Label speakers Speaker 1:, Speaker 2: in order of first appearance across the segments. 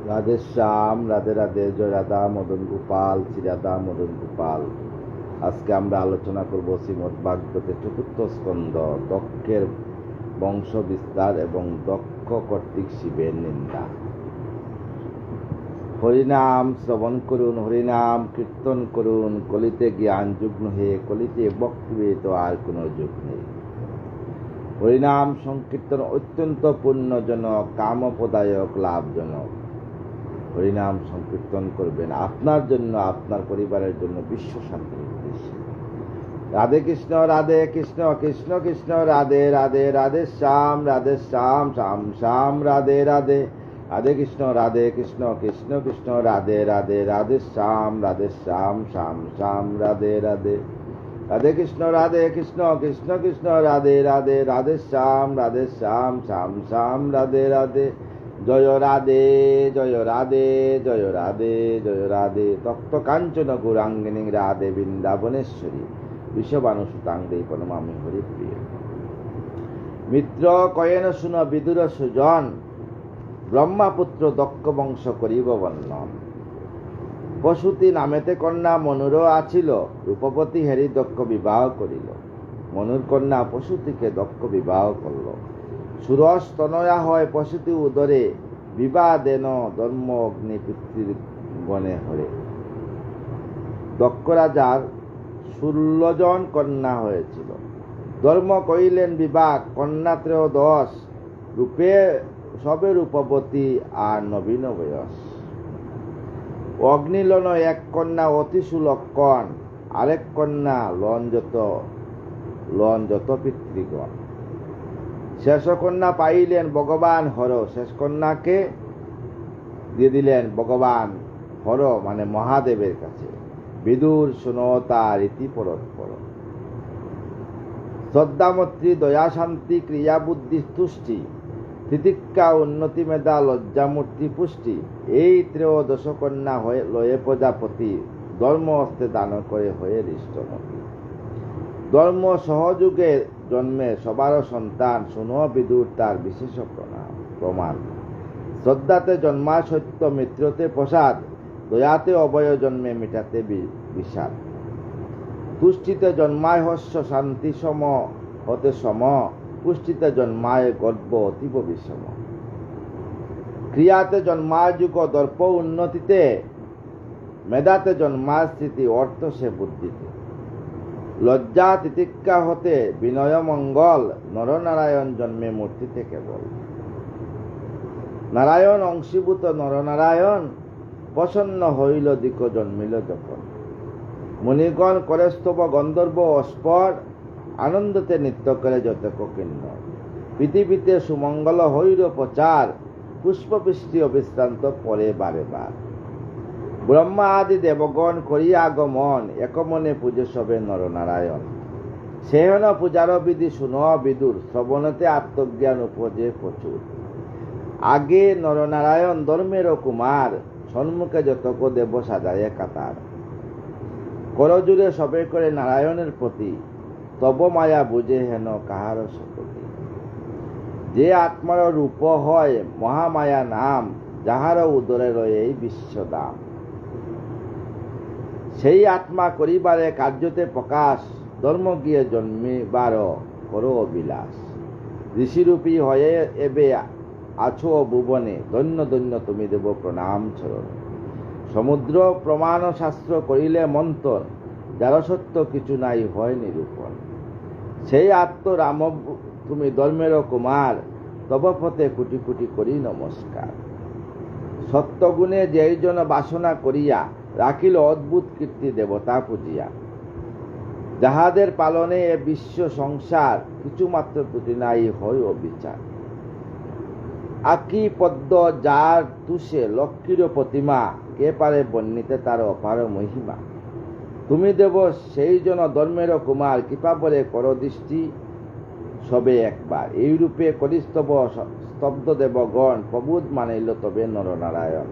Speaker 1: রাধে শ্যাম, রাধে রাধে, জয় রাধা মদন গোপাল, শ্রী রাধা মদন গোপাল। আজকে আমরা আলোচনা করব শ্রীমদ্ ভাগবতের চতুর্থ স্কন্ধ, দক্ষের বংশ বিস্তার এবং দক্ষ কর্তৃক শিবের নিন্দা। হরিনাম শ্রবণ করুন, হরিনাম কীর্তন করুন, কলিতে জ্ঞান যুগ্ন হে, কলিতে বক্তব্যে তো আর কোনো যুগ নেই। হরিনাম সংকীর্তন অত্যন্ত পুণ্যজনক, কামপ্রদায়ক, লাভজনক। হরিনাম সংকীর্তন করবেন আপনার জন্য, আপনার পরিবারের জন্য, বিশ্ব শান্তির উদ্দেশ্যে। রাধে কৃষ্ণ, রাধে কৃষ্ণ, কৃষ্ণ কৃষ্ণ, রাধে রাধে, রাধে শ্যাম, রাধে শ্যাম, শ্যাম শ্যাম, রাধে রাধে। রাধে কৃষ্ণ, রাধে কৃষ্ণ, কৃষ্ণ কৃষ্ণ, রাধে রাধে, রাধে শ্যাম, রাধে শ্যাম, শ্যাম শ্যাম, রাধে রাধে। রাধে কৃষ্ণ, রাধে কৃষ্ণ, কৃষ্ণ কৃষ্ণ, রাধে রাধে, রাধে শ্যাম, রাধে শ্যাম, শ্যাম শ্যাম, রাধে রাধে। জয় রাধে, জয় রাধে, জয় রাধে, জয় রাধে। তপ্ত কাঞ্চন গৌরাঙ্গিনী রাধে বৃন্দাবনেশ্বরী, বিষবানুসুতাঙ্গে প্রণমামি হরিপ্রিয়। মিত্র কয়েন শুন বিদুর সুজন, ব্রহ্মাপুত্র দক্ষ বংশ করিব বর্ণন। পশুতি নামেতে কন্যা মনুর আছিল, রূপবতী হেরি দক্ষ বিবাহ করিল। মনুর কন্যা পশুতিকে দক্ষ বিবাহ করল। সুরস তনয়া হয় পশুতি উদরে, বিবাদেন ধর্ম অগ্নি পিতৃর গণে হরে। দক্ষ রাজার 16 জন কন্যা হয়েছিল। ধর্ম কইলেন বিবাহ, কন্যা 13, রূপে সবে রূপবতী আর নবীন বয়স। অগ্নিলন এক কন্যা অতি সুলক্ষণ, আরেক কন্যা লন যত পিতৃগণ। শেষ কন্যা পাইলেন ভগবান হর, শেষ কন্যাকে দিয়ে দিলেন ভগবান হর মানে মহাদেবের কাছে। বিদুর শুনতা রীতি পরস্পর, শ্রদ্ধামত্রী দয়া শান্তি ক্রিয়া বুদ্ধি তুষ্টি, তিতিক্ষা উন্নতি মেধা লজ্জামূর্তি পুষ্টি। এই 13 কন্যা হয়ে লয়ে প্রজাপতি, ধর্ম হস্তে দান করে হয়ে হৃষ্টমতি। ধর্ম সহযোগে জন্মে সবার সন্তান, শুনো বিদুর তার বিশেষ প্রমাণ। শ্রদ্ধাতে জন্মায় সত্য, মিত্রতে প্রসাদ, দয়াতে অভয় জন্মে মিটাতে বিষাদ। তুষ্টিতে জন্মায় হস্য, শান্তি সম হতে সম, পুষ্টিতে জন্মায় গর্ব অতীব বিষম। ক্রিয়াতে জন্মায় যুগ দর্প উন্নতিতে, মেধাতে জন্মায় স্মৃতি অর্থ সে বুদ্ধিতে। লজ্জা তিতিক্ষা হতে বিনয় মঙ্গল, নরনারায়ণ জন্মে মূর্তিতে কেবল। নারায়ণ অংশীভূত নরনারায়ণ, প্রসন্ন হইল দিক জন্মিল যখন। মুনিগণ করে স্তব গন্ধর্ব অস্পর, আনন্দতে নৃত্য করে যতক কিন্নর। পৃথিবীতে সুমঙ্গল হইল প্রচার, পুষ্পবৃষ্টি অবিশ্রান্ত পরে বারে বার। ব্রহ্মা আদি দেবগণ করিয়া আগমন, একমনে পূজে সবে নরনারায়ণ। সেহন পূজার বিধি শুন বিদুর, শ্রবণতে আত্মজ্ঞান উপজে প্রচুর। আগে নরনারায়ণ ধর্মের কুমার, সম্মুখে যতক দেব সাজায়ে কাতার। করজুড়ে সবে করে নারায়ণের প্রতি, তব মায়া বুঝে হেন কাহার শপতি। যে আত্মার রূপ হয় মহামায়া নাম, যাহার উদরে রয়ে এই বিশ্বদাম। সেই আত্মা করিবারে কার্যতে প্রকাশ, ধর্ম গিয়ে জন্মিবার করো অবিলাস। ঋষিরূপী হয়ে এবে আছো ভুবনে, ধন্য ধন্য তুমি দেব প্রণাম চরণ। সমুদ্র প্রমাণ শাস্ত্র করিলে মন্থন, যার সত্য কিছু নাই হয় নিরূপণ। সেই আত্মরাম তুমি ধর্মের কুমার, তব পথে কোটি কোটি করি নমস্কার। সত্যগুণে যেই জন বাসনা করিয়া, রাখিল অদ্ভুত কীর্তি দেবতা পূজিয়া। যাহাদের পালনে এ বিশ্ব সংসার, কিছুমাত্র ত্রুটি নাই হয় অবিচার। আকি পদ্ম যার তুষে লক্ষ্মীর প্রতিমা, কে পারে বর্ণিতে তার অপার মহিমা। তুমি দেব সেই জন ধর্মের কুমার, কৃপা বলে কর দৃষ্টি সবে একবার। এই রূপে করিস্তব স্তব্ধ দেবগণ, প্রবোধ মানিল তবে নরনারায়ণ।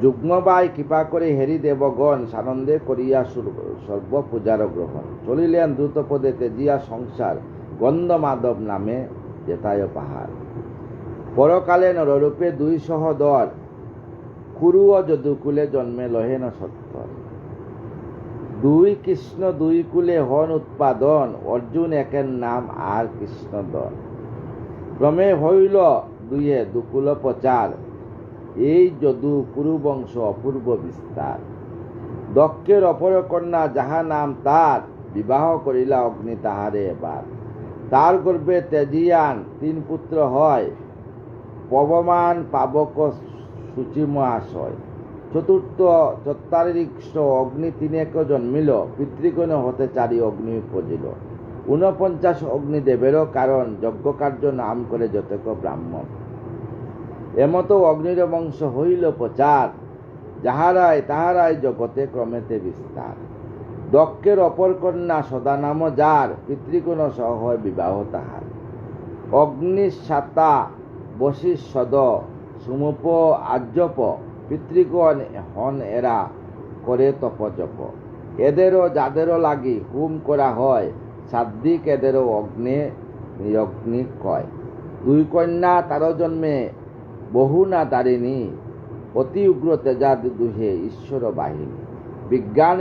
Speaker 1: যুগ্মবাই কৃপা করে হেরি দেবগণ, সানন্দে করিয়া সর্বপূজার গ্রহণ। চলিলেন দ্রুতপদে তেজিয়া সংসার, গন্ধ মাধব নামে যেতায় পাহাড়। পরকালে নররূপে 2 সহোদর, কুরু ও যদুকুলে জন্মে লহেন সত্য। দুই কৃষ্ণ দুই কুলে হন উৎপাদন, অর্জুন একের নাম আর কৃষ্ণদন। ক্রমে হইল দুয়ে দুকুল প্রচার, এই যদু কুরু বংশ অপূর্ব বিস্তার। দক্ষের অপর কন্যা যাহা নাম তার, বিবাহ করিলা অগ্নি তাহারে এবার। তার গর্ভে তেজিয়ান তিন পুত্র হয়, পবমান পাবক সূচি মহাশয়। চতুর্থ চত্বারিক্ষ অগ্নি তিনেক জন্মিল, পিতৃগণ হতে চারি অগ্নি উপজিল। 49 অগ্নিদেবেরও কারণ, যজ্ঞকার্য নাম করে যতক ব্রাহ্মণ। এমতো অগ্নির বংশ হইল প্রচার, যাহারাই তাহারাই জগতে ক্রমেতে বিস্তার। দক্ষের অপর কন্যা সদা নাম যার, পিতৃগণ সহ হয় বিবাহ তাহার। অগ্নিশাতা বশিষ্ঠদ সুমুপ আর্যপ, পিতৃগণ হন এরা করে তপজপ। এদেরও যাদেরও লাগি হুম করা হয়, সাদ্দিক এদেরও অগ্নি কয়। দুই কন্যা তার জন্মে বহু না দারিণী, অতি উগ্র তেজা দুহে ঈশ্বর বাহিনী। জ্ঞান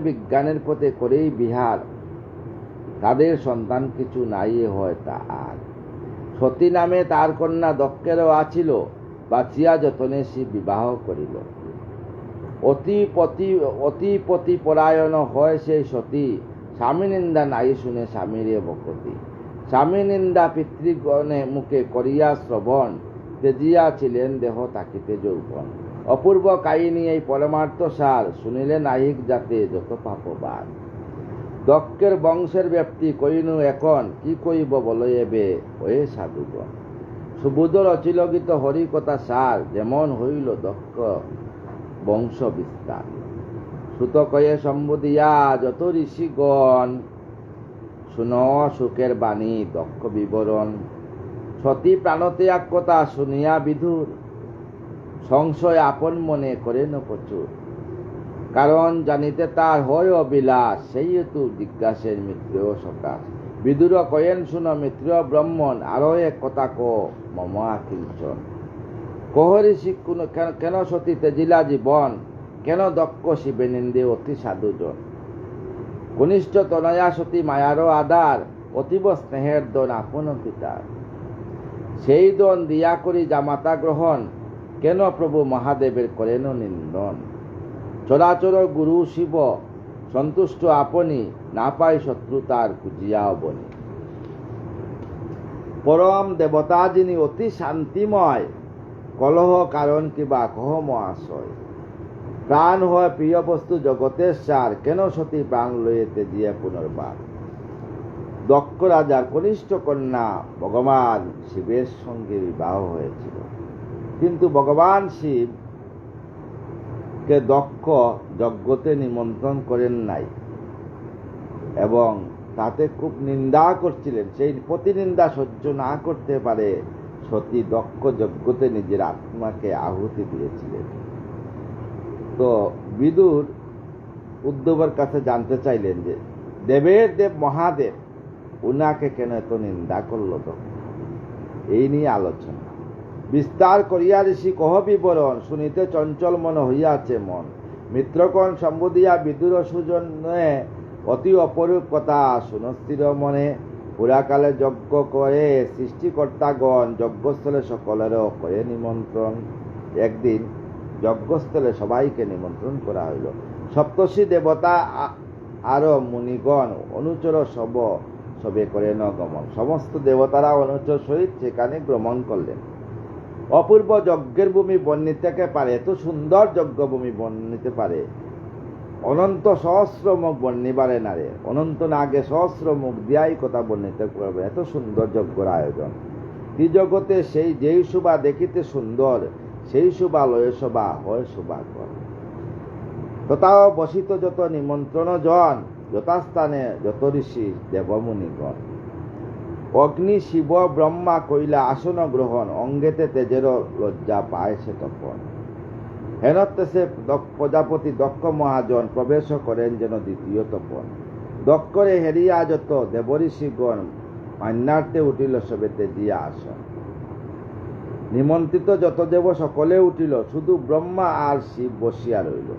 Speaker 1: বিজ্ঞানের পথে করেই বিহার, তাদের সন্তান কিছু নাই হয় তা আর। সতী নামে তার কন্যা দক্ষেরও আছিল, বাঁচিয়া যতনে সে বিবাহ করিল। অতি পতি পরায়ণ হয় সেই সতী, স্বামী নিন্দা নাই শুনে স্বামীরে বকতি। স্বামী নিন্দা পিতৃগণে মুখে করিয়া শ্রবণ, তেজিয়া ছিলেন দেহ তাকিতে যৌবন। অপূর্ব কাহিনী এই পরমার্থ সার, শুনিলে নাহিক যাতে যত পাপবার। দক্ষের বংশের ব্যাপ্তি কইনু এখন, কি কইব বল এবে হয়ে সাধুগণ। সুবুধ রচিল গীত হরিকথা সার, যেমন হইল দক্ষ বংশ বিস্তার। সুত কয়ে সম্বোধিয়া যত ঋষিগণ, শুন সুখের বাণী দক্ষ বিবরণ। সতী প্রাণত্যাগ কথা শুনিয়া বিধুর, সংশয় আপন মনে করেন প্রচুর। কারণ জানিতে তার হয় অবিলাস, সেই হেতু জিজ্ঞাসের মিত্র সকাশ। বিদুর কয়েন শুন মিত্র ব্রাহ্মণ, আরো এক কথা মম আকিঞ্চন। কহরিষি কেন সতী তেজিলা জীবন, কেন দক্ষ শিবে নিন্দে অতি সাধুজন। কনিষ্ঠ তনয়া সতী মায়ারও আদার, অতীব স্নেহের দন আপন পিতার। সেই দন দিয়া করি জামাতা গ্রহণ, কেন প্রভু মহাদেবের করেন নিন্দন। চরাচর গুরু শিব সন্তুষ্ট আপনি, না পাই শত্রুতার খুঁজিয়াও বনি। পরম দেবতা যিনি অতি শান্তিময়, কলহ কারণ কিবা কহ মহাশয়। প্রাণ হয় প্রিয় বস্তু জগতের সার, কেন সতী প্রাণ লয়ে তেজিয়া পুনর্বার। দক্ষ রাজার কনিষ্ঠ কন্যা ভগবান শিবের সঙ্গে বিবাহ হয়েছিল, কিন্তু ভগবান শিব কে দক্ষ যজ্ঞতে নিমন্ত্রণ করেন নাই এবং তাতে খুব নিন্দা করছিলেন। সেই প্রতিনিন্দা সহ্য না করতে পারে সতী দক্ষ যজ্ঞতে নিজের আত্মাকে আহুতি দিয়েছিলেন। তো বিদুর উদ্ধবের কাছে জানতে চাইলেন যে দেবের দেব মহাদেব উনাকে কেন এত নিন্দা করল দক্ষ। এই নিয়ে আলোচনা বিস্তার করিয়া ঋষি কহ বিবরণ, শুনিতে চঞ্চল মন হইয়াছে মন। মিত্রগণ সম্বোধিয়া বিদুর সুজনে, অতি অপরূপ কথা শুনস্থির মনে। পুরাকালে যজ্ঞ করে সৃষ্টিকর্তাগণ, যজ্ঞস্থলে সকলেরও করে নিমন্ত্রণ। একদিন যজ্ঞস্থলে সবাইকে নিমন্ত্রণ করা হইল। সপ্তর্ষি দেবতা আরো মুনিগণ অনুচর সবে করেন গমন। সমস্ত দেবতারা অনুচর সহিত সেখানে ভ্রমণ করলেন। অপূর্ব যজ্ঞের ভূমি বর্ণিতে পারে, এত সুন্দর যজ্ঞভূমি বর্ণিতে পারে, অনন্ত সহস্র মুখ বর্ণিবারে নারে। অনন্ত না আগে সহস্র মুখ দিয়াই কথা বর্ণিতে করবে, এত সুন্দর যজ্ঞর আয়োজন। ত্রিজগতে সেই যেই শোভা দেখিতে সুন্দর, সেই শোভা লয় শোভা হয় শোভাকর। তথাও বসিত যত নিমন্ত্রণ জন, যথাস্থানে যত ঋষি দেবমুনিগণ। অগ্নি শিব ব্রহ্মা কইলা আসন গ্রহণ, অঙ্গেতে তেজের লজ্জা পায় সে তখন। হেনতেসে প্রজাপতি দক্ষ মহাজন, প্রবেশ করেন যেন দ্বিতীয় তপন। দক্ষরে হেরিয়া যত দেবঋষিগণ, মান্যার্থে উঠিল সবে তেজিয়া আসন। নিমন্ত্রিত যত দেব সকলে উঠিল, শুধু ব্রহ্মা আর শিব বসিয়া রইল।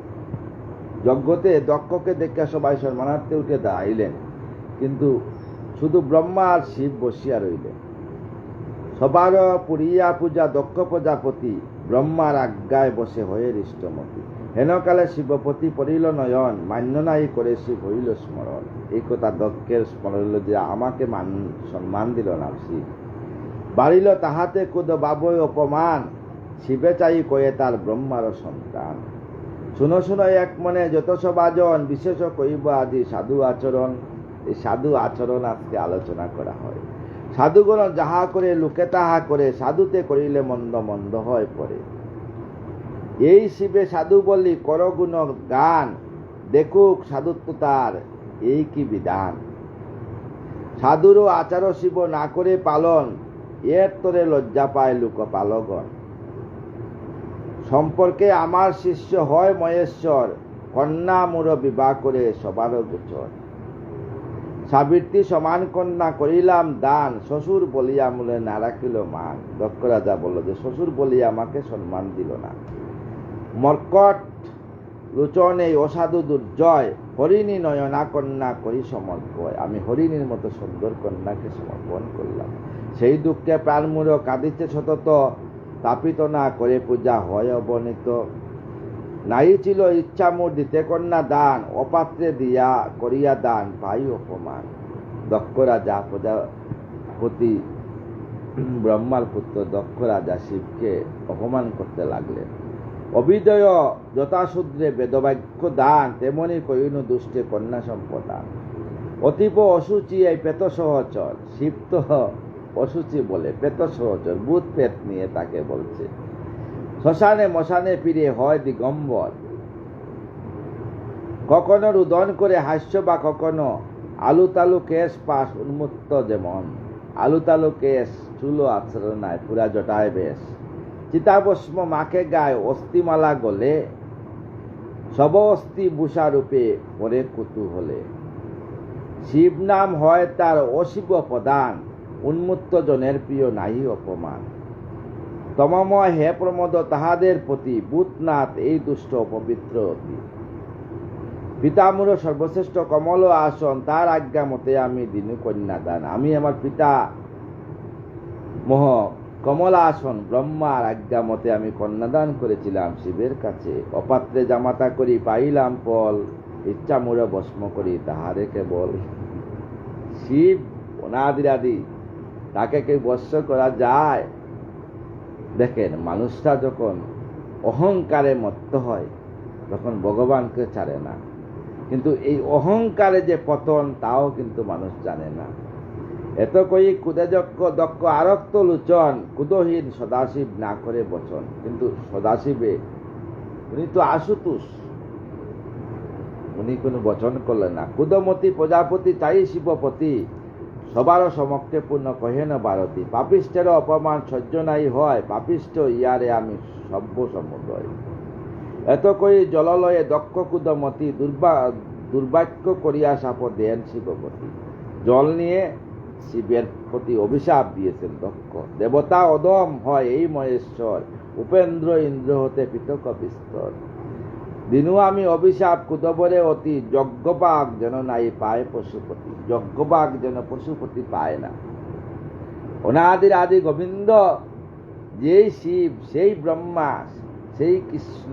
Speaker 1: যজ্ঞতে দক্ষকে দেখিয়া সবাই সম্মানার্থে উঠে দাঁড়াইলেন, কিন্তু শুধু ব্রহ্মা আর শিব বসিয়া রইলেন। সবার পুরিয়া পূজা দক্ষ প্রজাপতি ব্রহ্মার আজ্ঞায় বসে হয়ে হৃষ্টমতি। হেনকালে শিবপতি পড়িল নয়ন, মান্য নাই করে শিব হইল স্মরণ। এই কথা দক্ষের স্মরণ হইল যে আমাকে সম্মান দিল না শিব। বাড়িল তাহাতে কুদ বাবই অপমান, শিবে চাই কয়ে তার ব্রহ্মার সন্তান। শুনো শুনো এক মনে যত সবাজন, বিশেষ কইব আদি সাধু আচরণ। এই সাধু আচরণ আজকে আলোচনা করা হয়। সাধুগণ যাহা করে লোকে তাহা করে, সাধুতে করিলে মন্দ মন্দ হয় পরে। এই শিবে সাধু বলি কর গুণ গান, দেখুক সাধুত্ব তার এই কি বিধান। সাধুরও আচার শিব না করে পালন, এর তোরে লজ্জা পায় লোক পালগণ। সম্পর্কে আমার শিষ্য হয় মহেশ্বর, কন্যা মোর বিবাহ করে সবার গোচর। সাবিত্রী সমান কন্যা করিলাম দান, শ্বশুর বলিয়া মূলে না রাখিল মান। দক্ষ রাজা বলল যে শ্বশুর বলিয়া আমাকে সম্মান দিল না। মর্কট লোচন এই অসাধু দুর্জয়, হরিণী নয়না কন্যা করি সমর্পয়। আমি হরিণীর মতো সুন্দর কন্যাকে সমর্পণ করলাম। সেই দুঃখে প্রাণ মূল কাঁদিতে সতত, তাপিত না করে পূজা হয় অবনীত। নাই ছিল ইচ্ছা মোর দিতে কন্যা দান, অপাত্রে দিয়া করিয়া দান পাই অপমান। দক্ষ রাজা প্রজাপতি ব্রহ্মার পুত্র দক্ষ রাজা শিবকে অপমান করতে লাগলেন। অবিদয় যথাশূদ্রে বেদবাক্য দান, তেমনি কইনু দুষ্টে কন্যা সম্পদান। অতীব অসুচি এই পেত সহচর, শিব তো অসুচি বলে পেত সহচর, ভূত পেট নিয়ে তাকে বলছে। শ্মশানে মশানে ফিরে হয় দিগম্বর, কখনো রুদন করে হাস্য বা কখনো আলু তালু কেশ পাশ উন্মুক্ত যেমন। আলু তালু কেশ চুলো আচরণ নাই, পুরা জটায় বেশ। চিতাভস্ম মাকে গায়ে অস্থিমালা গলে, সব অস্থি বুষা রূপে পরে কুতূহলে। শিব নাম হয় তার অশিব প্রদান, উন্মুক্ত জনের প্রিয় নাহি অপমান। তমময় হে প্রমোদ তাহাদের প্রতি, ভূতনাথ এই দুষ্ট অপবিত্র অতি। পিতামুর সর্বশ্রেষ্ঠ কমল আসন, তার আজ্ঞা মতে আমি দিনু কন্যা দান। আমি আমার পিতা মোহ কমলা আসন ব্রহ্মার আজ্ঞা মতে আমি কন্যাদান করেছিলাম শিবের কাছে। অপাত্রে জামাতা করি পাইলাম ফল, ইচ্ছা মুড়ে ভস্ম করি তাহারে কেবল। শিব অনাদিরাদি, তাকে কেউ বশ্য করা যায়? দেখেন, মানুষটা যখন অহংকারে মত্ত হয় তখন ভগবানকে ছাড়ে না, কিন্তু এই অহংকারে যে পতন তাও কিন্তু মানুষ জানে না। এত কই কুদেযজ্ঞ দক্ষ আরক্ত লোচন, কুদহীন সদাশিব না করে বচন। কিন্তু সদাশিবে উনি তো আশুতোষ, উনি কোনো বচন করলেন না। কুদমতি প্রজাপতি চাই শিবপতি, সবার সমক্ষে পূর্ণ কহেন ভারতী। পাপিষ্টের অপমান সহ্য নাই হয়, পাপিষ্ঠ ইয়ারে আমি সভ্য সমুদয়। এত কই জললয়ে দক্ষ কুদমতি, দুর্ভাগ্য করিয়া শাপ দেন শিবপতি। জল নিয়ে শিবের প্রতি অভিশাপ দিয়েছেন দক্ষ। দেবতা অদম হয় এই মহেশ্বর, উপেন্দ্র ইন্দ্র হতে পৃথক বিস্তর। দিনু আমি অভিশাপ কুদবরে অতি, যজ্ঞবাগ যেন নাই পায় পশুপতি। যজ্ঞবাগ যেন পশুপতি পায় না। অনাদির আদি গোবিন্দ যেই শিব, সেই ব্রহ্মা, সেই কৃষ্ণ,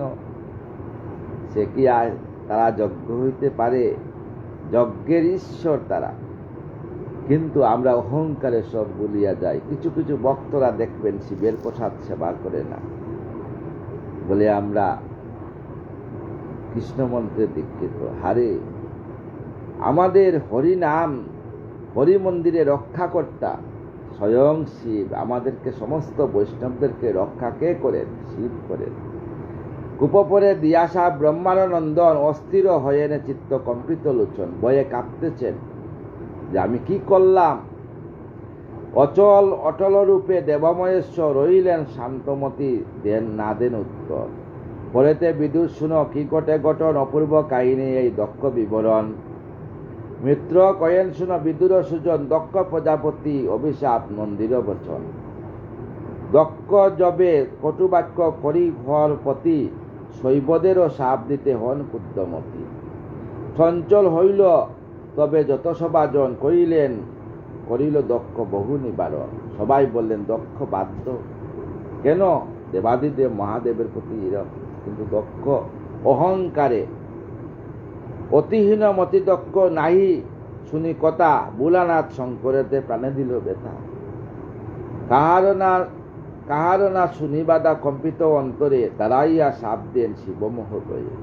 Speaker 1: সে কি আর তারা যজ্ঞ হইতে পারে? যজ্ঞের ঈশ্বর তারা। কিন্তু আমরা অহংকারে সব ভুলিয়া যাই। কিছু কিছু ভক্তরা দেখবেন শিবের প্রসাদ সেবা করে না, বলে আমরা কৃষ্ণ মন্ত্রে দীক্ষিত। হারে, আমাদের হরি নাম, হরি মন্দিরে রক্ষাকর্তা স্বয়ং শিব। আমাদেরকে সমস্ত বৈষ্ণবদেরকে রক্ষা কে করেন? শিব করেন। কূপপরে দিয়াসা ব্রহ্মার নন্দন, অস্থির হয়েন চিত্ত কম্পিত লোচন। ভয়ে কাঁপতেছেন যে আমি কি করলাম। অচল অটল রূপে দেবমহেশ্বর রইলেন শান্তমতি, দেন না দেন উত্তর। পরেতে বিদুর শুনো কি ঘটে ঘটন, অপূর্ব কাহিনী এই দক্ষ বিবরণ। মিত্র কয়েন শুনো বিদুর সুজন, দক্ষ প্রজাপতি অভিশাপ নন্দীর বচন। দক্ষ যবে কটুবাক্য করি ঘর পতি, শৈবদেরও সাপ দিতে হন ক্ষুদ্রমতি। চঞ্চল হইল তবে যত সভাজন করিল দক্ষ বহু নিবারণ। সবাই বললেন দক্ষ বাধ্য, কেন? দেবাদিদেব মহাদেবের প্রতি এরকম। কিন্তু দক্ষ অহংকারে অতিহীন মতি দক্ষ নাহি শুনি কথা, বুলানাথ শঙ্করেতে প্রাণে দিল ব্যথা। কাহার না শুনিবাদা কম্পিত অন্তরে, তারাইয়া সাপ দেন শিবমোহ লয়ে।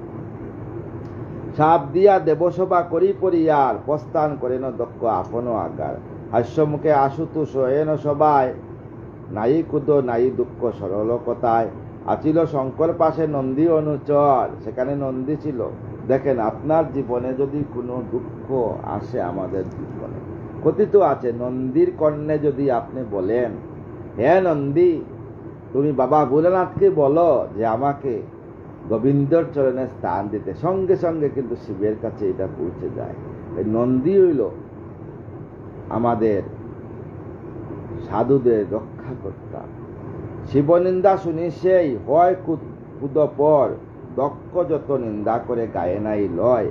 Speaker 1: সাপ দিয়া দেবসভা করি পরিয়ার, প্রস্থান করেন দক্ষ আপন আগার। হাস্যমুখে আশুতোষ এন সবাই, নাই কুদ নাই দুঃখ সরল কথায়। আছিল শঙ্কর পাশে নন্দী অনুচর, সেখানে নন্দী ছিল। দেখেন, আপনার জীবনে যদি কোনো দুঃখ আসে, আমাদের জীবনে কথিত আছে, নন্দীর কর্ণে যদি আপনি বলেন, হে নন্দী, তুমি বাবা ভোলানাথকে বলো যে আমাকে গোবিন্দর চরণে স্থান দিতে, সঙ্গে সঙ্গে কিন্তু শিবের কাছে এটা পৌঁছে যায়। এই নন্দী হইল আমাদের সাধুদের রক্ষাকর্তা। শিবনিন্দা শুনি সেই হয় কুদপর, দক্ষ যত নিন্দা করে গায়ে নাই লয়,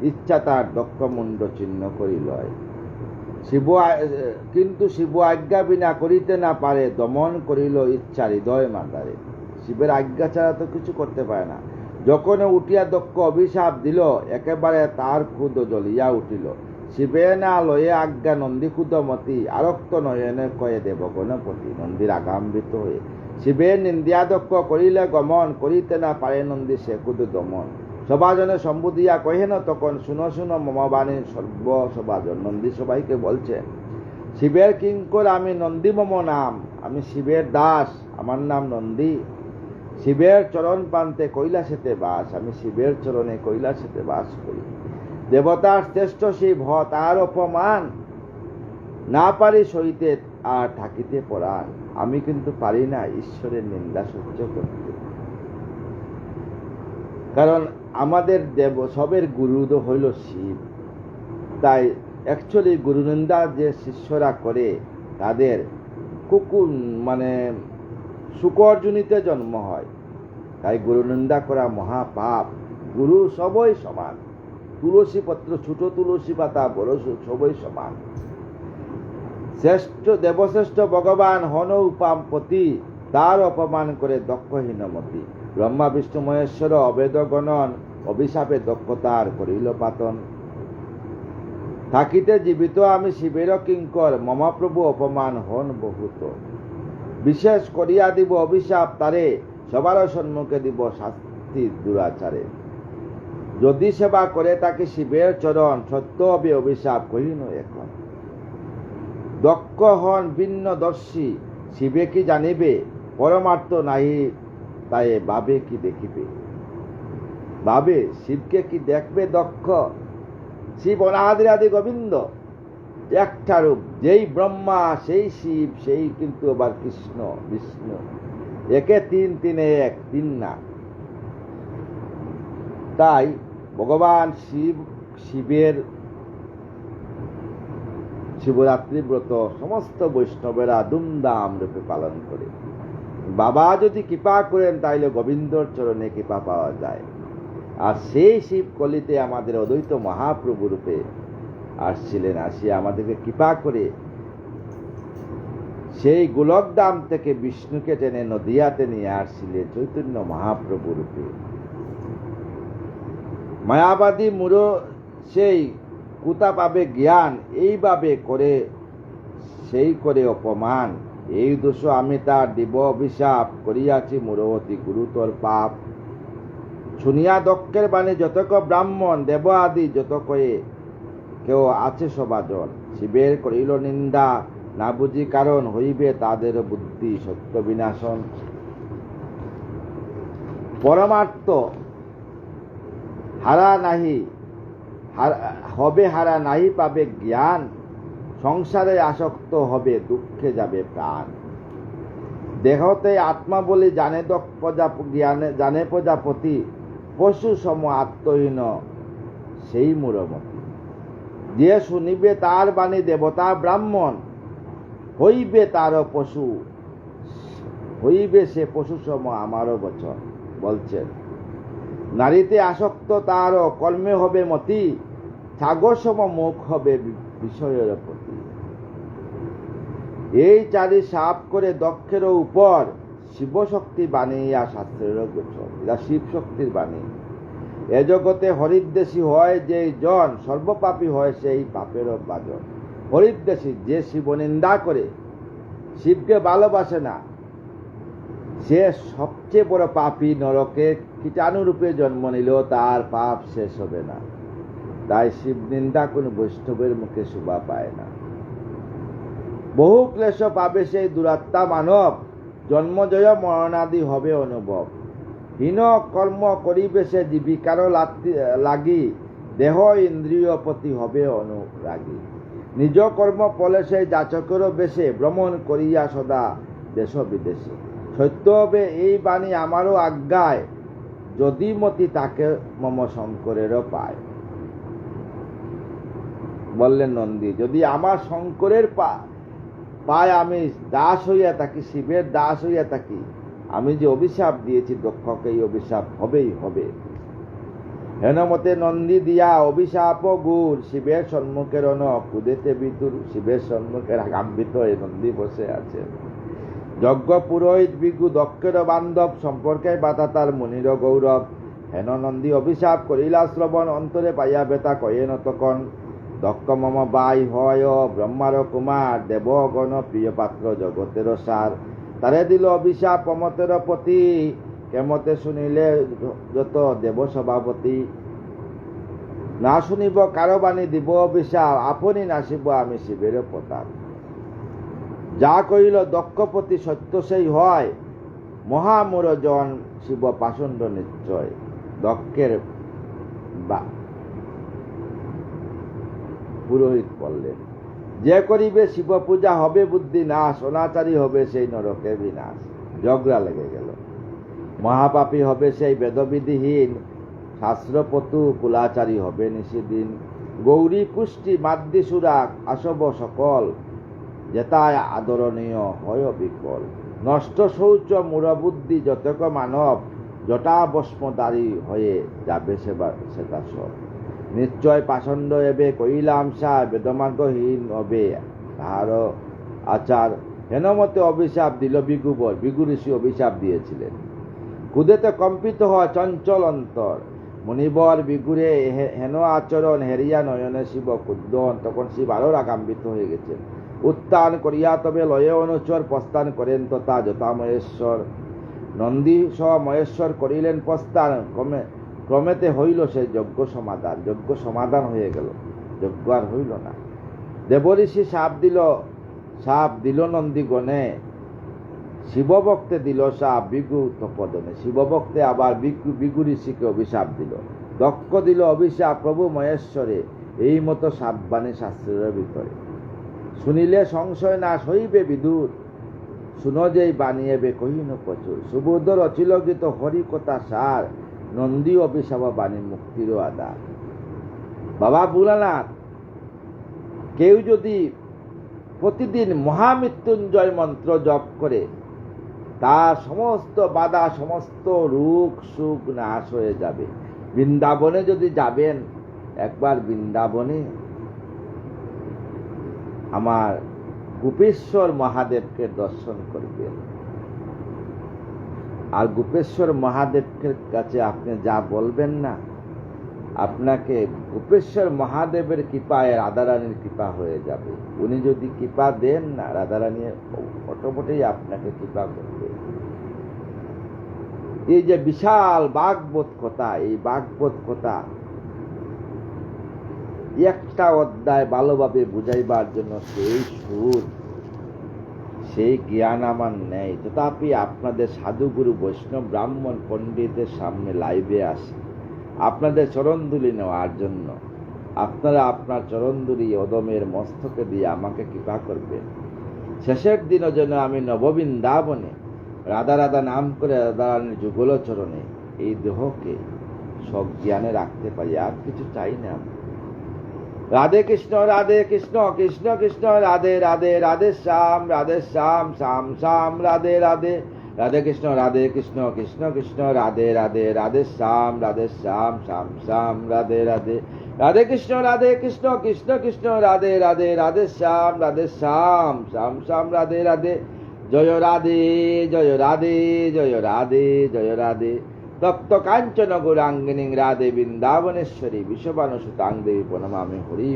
Speaker 1: ইচ্ছা তার দক্ষ মুন্ড চিহ্ন করি লয়। কিন্তু শিব আজ্ঞা বিনা করিতে না পারে, দমন করিল ইচ্ছা হৃদয় মাতারে। শিবের আজ্ঞা ছাড়া তো কিছু করতে পারে না। যখন উঠিয়া দক্ষ অভিশাপ দিল, একেবারে তার ক্ষুদ জ্বলিয়া উঠিল। শিবে না লয়ে আজ্ঞা নন্দী ক্ষুদমতি, আরক্ত নয়নে কয়ে দেব গণপতি। নন্দীর আগাম্বিত হয়ে শিবের নিন্দিয়া দক্ষ করিলে গমন, করিতে না পারে নন্দী সে ক্ষুদ দমন। সবাজনে সম্বুধিয়া কহেন তখন, শুনো শুনো মমবাণীর সর্বসভাজন। নন্দী সবাইকে বলছে, শিবের কিঙ্কর আমি, নন্দী মম নাম, আমি শিবের দাস, আমার নাম নন্দী। শিবের চরণ প্রান্তে কৈলাসেতে বাস, আমি শিবের চরণে কৈলাসেতে বাস করি। দেবতার শ্রেষ্ঠ শিব হ তার অপমান, না পারি সইতে আর থাকিতে পরাণ। আমি কিন্তু পারি না ঈশ্বরের নিন্দা সহ্য করতে, কারণ আমাদের সবের গুরু হইল শিব। তাই অ্যাকচুয়ালি গুরুনিন্দা যে শিষ্যরা করে, তাদের কুকুর শুকরজনিতে জন্ম হয়। তাই গুরুনিন্দা করা মহাপাপ। গুরু সবই সমান, তুলসী পত্র, ছোট তুলসী পাতা, বড় সবই সমান। দেবশ্রেষ্ঠ ভগবান হন উপামপতি, তার অপমান করে দক্ষহীনমতি। ব্রহ্মা বিষ্ণু মহেশ্বর অবেদ গণন, অভিশাপে দক্ষতার করিল পাতন। থাকিতে জীবিত আমি শিবের কিঙ্কর, মমাপ্রভু অপমান হন বহুত। বিশেষ করিয়া দিব অভিশাপ তারে, সবার সম্মুখে দিব শাস্তি দুরাচারে। যদি সেবা করে তাকে শিবের চরণ, সত্য হবে অভিশাপ কহিন এখন। দক্ষ হন ভিন্নদর্শী, শিবে কি জানিবে, পরমার্থ নাহি তাই ভাবে কি দেখিবে। ভাবে শিবকে কি দেখবে দক্ষ? শিব অনাদি আদি গোবিন্দ, একটা রূপ। যেই ব্রহ্মা সেই শিব, সেই কিন্তু আবার কৃষ্ণ বিষ্ণু, একে তিন, তিনে এক, তিন না। তাই ভগবান শিবের শিবরাত্রি ব্রত সমস্ত বৈষ্ণবেরা ধুমধাম রূপে পালন করে। বাবা যদি কৃপা করেন তাইলে গোবিন্দর চরণে কৃপা পাওয়া যায়। আর সেই শিব কলিতে আমাদের অদ্বৈত মহাপ্রভু রূপে আসছিলেন, আসিয়া আমাদেরকে কৃপা করে সেই গোলকধাম থেকে বিষ্ণুকে টেনে নদিয়াতে নিয়ে আসছিলেন চৈতন্য মহাপ্রভু রূপে। মায়াবাদী মূঢ় সেই কুতা পাবে জ্ঞান, এইভাবে করে সেই করে অপমান। এই দোষ আমি তার দিব অভিশাপ, করিয়াছি মূঢ় গুরুতর পাপ। শুনিয়া দক্ষের বাণী যতক ব্রাহ্মণ, দেব আদি যত কয়ে কেউ আছে সবাজন। শিবের করিল নিন্দা, না বুঝি কারণ, হইবে তাদের বুদ্ধি সত্য বিনাশন। পরমার্থ হারা নাহি হবে, হারা নাহি পাবে জ্ঞান। সংসারে আসক্ত হবে, দুঃখে যাবে প্রাণ। দেহতে আত্মা বলি জানে প্রজাপতি, পশু সম আত্মহীন সেই মূঢ়মতি। যে শুনিবে তার বাণী দেবতা ব্রাহ্মণ, হইবে তার পশু হইবে সে পশুসম আমারও বচন। বলছেন, নারীতে আসক্ত তারও কর্মে হবে মতি, সাগরসম মুখ হবে বিষয়ের প্রতি। এই চারি সাপ করে দক্ষেরও উপর শিবশক্তি বানিয়া শাস্ত্রের গোচর। এরা শিব শক্তির বাণী। এ জগতে হরিদ্বেষী হয় যে জন, সর্বপাপী হয় সেই পাপেরও বাজন। হরিদ্বেষী, যে শিব নিন্দা করে, শিবকে ভালোবাসে না, সে সবচেয়ে বড় পাপী। নরকে কীটাণুরূপে জন্ম নিলেও তার পাপ শেষ হবে না। তাই শিব নিন্দা কোন বৈষ্ণবের মুখে শোভা পায় না। বহু ক্লেশ পাবে সেই দুরাত্মা মানব, জন্মজয় মরণাদি হবে অনুভব। হীন কর্ম করিবে সে জীবিকার লাগি, দেহ ইন্দ্রিয় প্রতি হবে অনুরাগী। নিজ কর্ম ফলে সেই যাচকের বেশে, ভ্রমণ করিয়া সদা দেশ বিদেশে। সত্য হবে এই বাণী আমারও আজ্ঞায়, যদি মতি তাকে মম শঙ্করেরও পায়। বললেন নন্দী, যদি আমার শঙ্করের পায় আমি দাস হইয়া থাকি, শিবের দাস হইয়া থাকি, আমি যে অভিশাপ দিয়েছি দক্ষকে, এই অভিশাপ হবেই হবে। হেনমতে নন্দী দিয়া অভিশাপ গুর, শিবের সম্মুখের কুদেতে বিদুর। শিবের সম্মুখের আগাম্বিত এই নন্দী বসে আছে। যজ্ঞ পুরোহিত বিগু দক্ষের বান্ধব, সম্পর্কে বাতা তার মুনির গৌরব। হেন নন্দী অভিশাপ করিলা শ্রবণ, অন্তরে পাইয়া বেতা কয়েন তখন। দক্ষ মম বাই হয় ব্রহ্মার কুমার, দেবগণ প্রিয় পাত্র জগতের সার। তারে দিল অভিশাপ প্রমতের প্রতি, কেমতে শুনিলে যত দেব সভাপতি। না শুনিব কারো বাণী দিব অভিশাপ, আপনি নাসিব আমি শিবের প্রতাপ। যা কইল দক্ষপতি সত্য সেই হয়, মহামূর জন শিব পাষণ্ড নিশ্চয়। দক্ষের পুরোহিত বললেন, যে করিবে শিব পূজা হবে বুদ্ধি নাশ, অনাচারী হবে সেই নরকে বিনাশ। ঝগড়া লেগে গেল। মহাপাপী হবে সেই বেদবিধিহীন, শাস্ত্রপতু কুলাচারী হবে নিষিদিন। গৌরী পুষ্টি মাদ্দি সুরা আসব সকল, যেতায় আদরণীয় হয় বিকল। নষ্ট শৌচ মূঢ়বুদ্ধি যতক মানব, জটা ভস্মধারী হয়ে যাবে সেটা সব। নিশ্চয় পাষণ্ড এবে কইলাম সা, বেদমার্গহীন হবে তাহার আচার। হেনমতে অভিশাপ দিল বিগুবর। বিগু ঋষি অভিশাপ দিয়েছিলেন। কুদেতে কম্পিত হয় চঞ্চল অন্তর, মণিবর বিগুরে হেন আচরণ, হেরিয়া নয়নে শিব কুদ্দন। তখন শিব আরো রাগাম্বিত হয়ে গেছেন। উত্থান করিয়া তবে লয়ে অনুচর, প্রস্থান করেন তথা যথা মহেশ্বর। নন্দী সহ মহেশ্বর করিলেন প্রস্থান, ক্রমেতে হইল সেই যজ্ঞ সমাধান। যজ্ঞ সমাধান হয়ে গেল, যজ্ঞ আর হইল না। দেবঋষি সাপ দিল নন্দী গণে, শিবভক্তে দিল সাপ বিগু তপদনে। শিবভক্তে আবার বিগু ঋষিকে অভিশাপ দিল। দক্ষ দিল অভিশাপ প্রভু মহেশ্বরে, এই মতো সাববাণী শাস্ত্রের ভিতরে। শুনিলে সংশয় নাশ হইবে বিদুর, শুনো যেই বানিয়েবে কহিন প্রচুর। সুবোধ রচিল গীত হরিকথা সার, নন্দী অভিশাপ বাণী মুক্তিরও আধার। বাবা ভোলানাথ, কেউ যদি প্রতিদিন মহামৃত্যুঞ্জয় মন্ত্র জপ করে, তার সমস্ত বাধা, সমস্ত রোগ সুখ নাশ হয়ে যাবে। বৃন্দাবনে যদি যাবেন, একবার বৃন্দাবনে আমার গোপেশ্বর মহাদেবকে দর্শন করবেন। আর গোপেশ্বর মহাদেবের কাছে আপনি যা বলবেন না, আপনাকে গোপেশ্বর মহাদেবের কৃপায় রাধারানীর কৃপা হয়ে যাবে। উনি যদি কৃপা দেন না, রাধারানী অটোমেটিক আপনাকে কৃপা করবে। এই যে বিশাল ভাগবত কথা, এই ভাগবত কথা একটা অধ্যায় ভালোভাবে বুঝাইবার জন্য সেই সুর, সেই জ্ঞান আমার নেই। তথাপি আপনাদের সাধুগুরু বৈষ্ণব ব্রাহ্মণ পণ্ডিতের সামনে লাইভে আসে আপনাদের চরণধুলি নেওয়ার জন্য। আপনারা আপনার চরণধুলি অদমের মস্তকে দিয়ে আমাকে কৃপা করবেন। শেষের দিনও যেন আমি নববৃন্দাবনে রাধা রাধা নাম করে রাধারানীর যুগল চরণে এই দেহকে সব জ্ঞানে রাখতে পারি। আর কিছু চাই না। রাধে কৃষ্ণ কৃষ্ণ কৃষ্ণ রাধে রাধে, রাধে শ্যাম শ্যাম শ্যাম রাধে রাধে, রাধে কৃষ্ণ কৃষ্ণ কৃষ্ণ রাধে রাধে রাধে শ্যাম শ্যাম শ্যাম রাধে রাধে রাধে কৃষ্ণ কৃষ্ণ কৃষ্ণ রাধে রাধে রাধে শ্যাম শ্যাম শ্যাম রাধে রাধে জয় রাধে জয় রাধে জয় রাধে জয় রাধে তপ্ত কাঞ্চন গৌরাঙ্গিনী রাধে বৃন্দাবনেশ্বরী বিশ্ববানুসুতাং দেবী প্রণমামি হরি।